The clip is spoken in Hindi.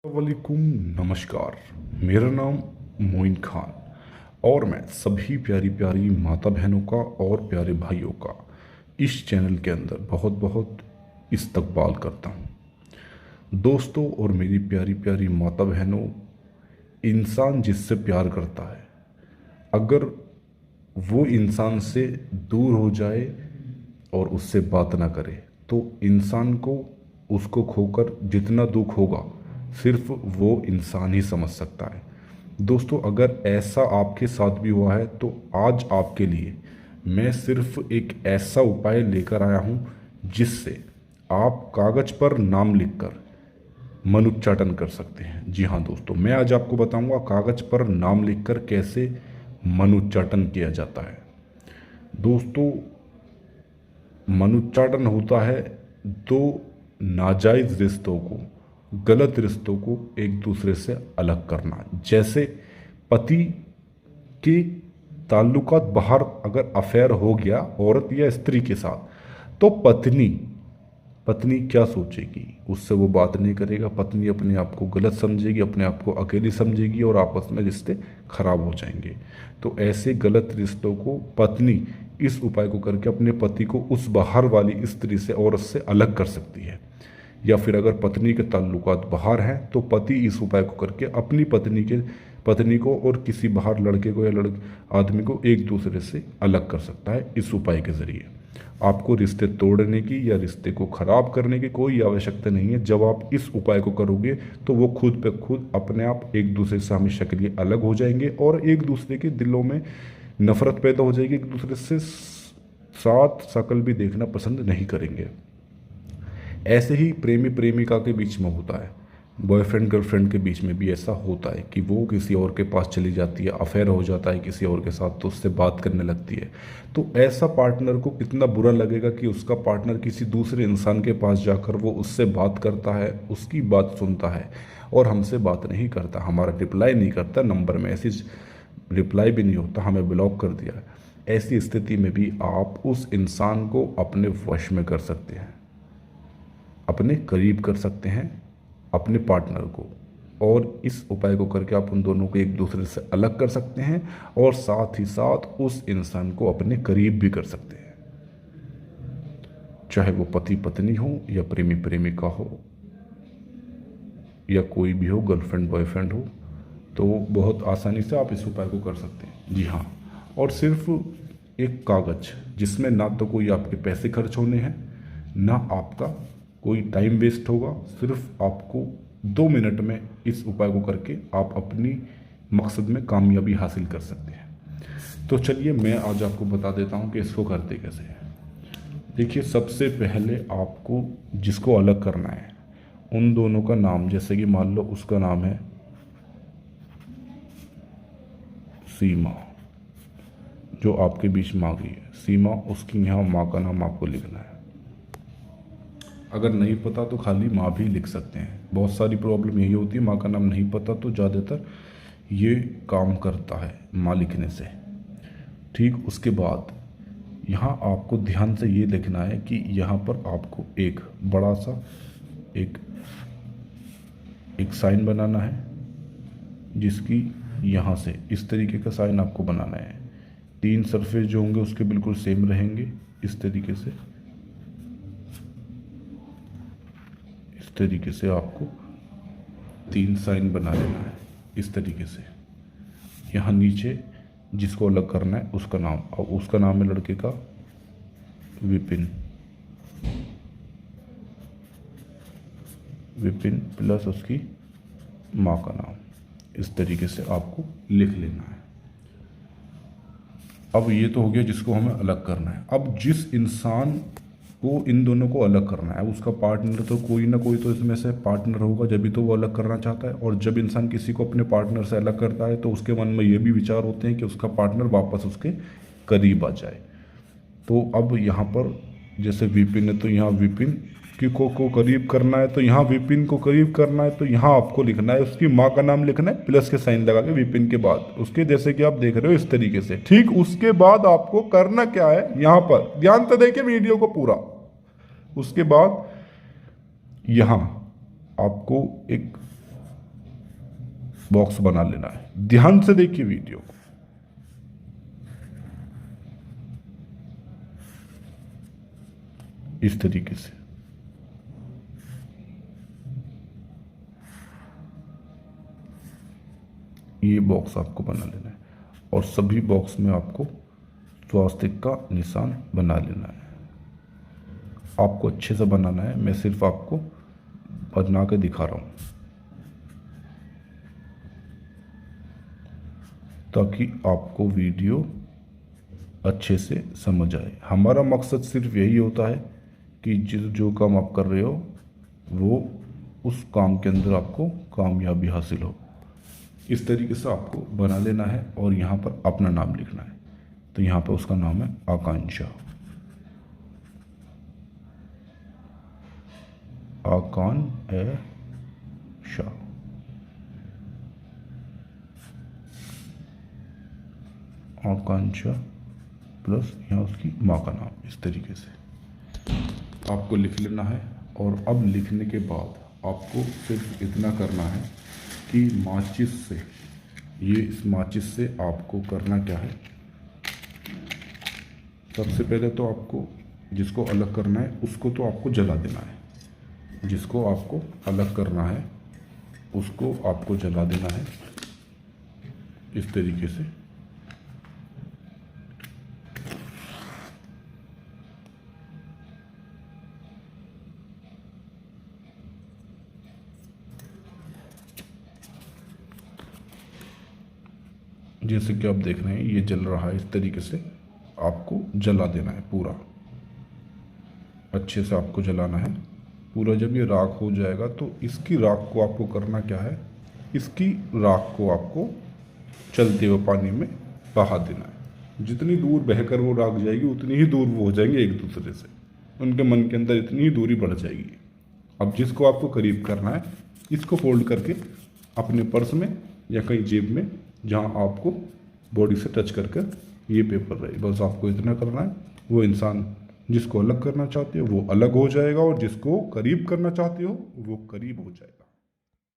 वालेकुम, नमस्कार। मेरा नाम मोइन खान और मैं सभी प्यारी प्यारी माता बहनों का और प्यारे भाइयों का इस चैनल के अंदर बहुत बहुत इस्तकबाल करता हूँ। दोस्तों और मेरी प्यारी प्यारी माता बहनों, इंसान जिससे प्यार करता है, अगर वो इंसान से दूर हो जाए और उससे बात ना करे तो इंसान को उसको खोकर जितना दुख होगा सिर्फ वो इंसान ही समझ सकता है। दोस्तों, अगर ऐसा आपके साथ भी हुआ है तो आज आपके लिए मैं सिर्फ एक ऐसा उपाय लेकर आया हूँ जिससे आप कागज़ पर नाम लिखकर मन उच्चाटन कर सकते हैं। जी हाँ दोस्तों, मैं आज आपको बताऊंगा कागज़ पर नाम लिखकर कैसे मन उच्चाटन किया जाता है। दोस्तों, मन उच्चाटन होता है दो नाजायज़ रिश्तों को, गलत रिश्तों को एक दूसरे से अलग करना। जैसे पति के ताल्लुकात बाहर अगर अफेयर हो गया औरत या स्त्री के साथ, तो पत्नी पत्नी क्या सोचेगी, उससे वो बात नहीं करेगा। पत्नी अपने आप को गलत समझेगी, अपने आप को अकेली समझेगी और आपस में रिश्ते खराब हो जाएंगे। तो ऐसे गलत रिश्तों को पत्नी इस उपाय को करके अपने पति को उस बाहर वाली स्त्री से, औरत से अलग कर सकती है। या फिर अगर पत्नी के ताल्लुकात बाहर हैं तो पति इस उपाय को करके अपनी पत्नी को और किसी बाहर लड़के को या आदमी को एक दूसरे से अलग कर सकता है इस उपाय के ज़रिए। आपको रिश्ते तोड़ने की या रिश्ते को ख़राब करने की कोई आवश्यकता नहीं है। जब आप इस उपाय को करोगे तो वो खुद पे खुद अपने आप एक दूसरे से हमेशा के लिए अलग हो जाएंगे और एक दूसरे के दिलों में नफ़रत पैदा हो जाएगी, एक दूसरे से साथ शकल भी देखना पसंद नहीं करेंगे। ऐसे ही प्रेमी प्रेमिका के बीच में होता है, बॉयफ्रेंड गर्लफ्रेंड के बीच में भी ऐसा होता है कि वो किसी और के पास चली जाती है, अफेयर हो जाता है किसी और के साथ, तो उससे बात करने लगती है। तो ऐसा पार्टनर को कितना बुरा लगेगा कि उसका पार्टनर किसी दूसरे इंसान के पास जाकर वो उससे बात करता है, उसकी बात सुनता है और हमसे बात नहीं करता, हमारा रिप्लाई नहीं करता, नंबर मैसेज रिप्लाई भी नहीं होता, हमें ब्लॉक कर दिया। ऐसी स्थिति में भी आप उस इंसान को अपने वश में कर सकते हैं, अपने करीब कर सकते हैं अपने पार्टनर को। और इस उपाय को करके आप उन दोनों को एक दूसरे से अलग कर सकते हैं और साथ ही साथ उस इंसान को अपने करीब भी कर सकते हैं। चाहे वो पति पत्नी हो या प्रेमी प्रेमिका हो या कोई भी हो, गर्लफ्रेंड बॉयफ्रेंड हो, तो बहुत आसानी से आप इस उपाय को कर सकते हैं। जी हाँ, और सिर्फ एक कागज़ जिसमें ना तो कोई आपके पैसे खर्च होने हैं, ना आपका कोई टाइम वेस्ट होगा। सिर्फ आपको 2 मिनट में इस उपाय को करके आप अपनी मकसद में कामयाबी हासिल कर सकते हैं। तो चलिए मैं आज आपको बता देता हूँ कि इसको करते कैसे हैं। देखिए, सबसे पहले आपको जिसको अलग करना है उन दोनों का नाम, जैसे कि मान लो उसका नाम है सीमा, जो आपके बीच माँ गई है सीमा, उसकी यहाँ माँ का नाम आपको लिखना है। अगर नहीं पता तो खाली माँ भी लिख सकते हैं। बहुत सारी प्रॉब्लम यही होती है, माँ का नाम नहीं पता तो ज़्यादातर ये काम करता है माँ लिखने से। ठीक, उसके बाद यहाँ आपको ध्यान से ये लिखना है कि यहाँ पर आपको एक बड़ा सा एक साइन बनाना है, जिसकी यहाँ से इस तरीके का साइन आपको बनाना है। 3 सरफेस जो होंगे उसके बिल्कुल सेम रहेंगे। इस तरीके से आपको 3 साइन बना लेना है। इस तरीके से यहाँ नीचे जिसको अलग करना है उसका नाम, और उसका नाम है लड़के का विपिन प्लस उसकी माँ का नाम। इस तरीके से आपको लिख लेना है। अब ये तो हो गया जिसको हमें अलग करना है। अब जिस इंसान को इन दोनों को अलग करना है उसका पार्टनर तो कोई ना कोई तो इसमें से पार्टनर होगा, जब भी तो वो अलग करना चाहता है। और जब इंसान किसी को अपने पार्टनर से अलग करता है तो उसके मन में ये भी विचार होते हैं कि उसका पार्टनर वापस उसके करीब आ जाए। तो अब यहाँ पर जैसे विपिन है तो यहाँ विपिन को करीब करना है, तो यहाँ विपिन को करीब करना है, तो यहाँ आपको लिखना है उसकी माँ का नाम लिखना है, प्लस के साइन लगा के विपिन के बाद उसके, जैसे कि आप देख रहे हो इस तरीके से। ठीक, उसके बाद आपको करना क्या है, यहाँ पर ध्यान से देखिए वीडियो को पूरा। उसके बाद यहाँ आपको एक बॉक्स बना लेना है। ध्यान से देखिए वीडियो को। इस तरीके से ये बॉक्स आपको बना लेना है और सभी बॉक्स में आपको स्वास्तिक का निशान बना लेना है। आपको अच्छे से बनाना है, मैं सिर्फ आपको बना के दिखा रहा हूँ ताकि आपको वीडियो अच्छे से समझ आए। हमारा मकसद सिर्फ यही होता है कि जो काम आप कर रहे हो वो उस काम के अंदर आपको कामयाबी हासिल हो। इस तरीके से आपको बना लेना है और यहाँ पर अपना नाम लिखना है। तो यहाँ पर उसका नाम है आकांक्षा। आकांक्षा आकांक्षा प्लस यहाँ उसकी माँ का नाम। इस तरीके से आपको लिख लेना है। और अब लिखने के बाद आपको सिर्फ इतना करना है कि माचिस से, ये इस माचिस से आपको करना क्या है, सबसे पहले तो आपको जिसको अलग करना है उसको तो आपको जला देना है। जिसको आपको अलग करना है उसको आपको जला देना है इस तरीके से। जैसे कि आप देख रहे हैं ये जल रहा है। इस तरीके से आपको जला देना है पूरा, अच्छे से आपको जलाना है पूरा। जब ये राख हो जाएगा तो इसकी राख को आपको करना क्या है, इसकी राख को आपको चलते हुए पानी में बहा देना है। जितनी दूर बहकर वो राख जाएगी उतनी ही दूर वो हो जाएंगे एक दूसरे से, उनके मन के अंदर इतनी ही दूरी बढ़ जाएगी। अब जिसको आपको करीब करना है इसको फोल्ड करके अपने पर्स में या कहीं जेब में, जहाँ आपको बॉडी से टच कर ये पेपर रहे, बस आपको इतना करना है। वो इंसान जिसको अलग करना चाहते हो वो अलग हो जाएगा और जिसको करीब करना चाहते हो वो करीब हो जाएगा।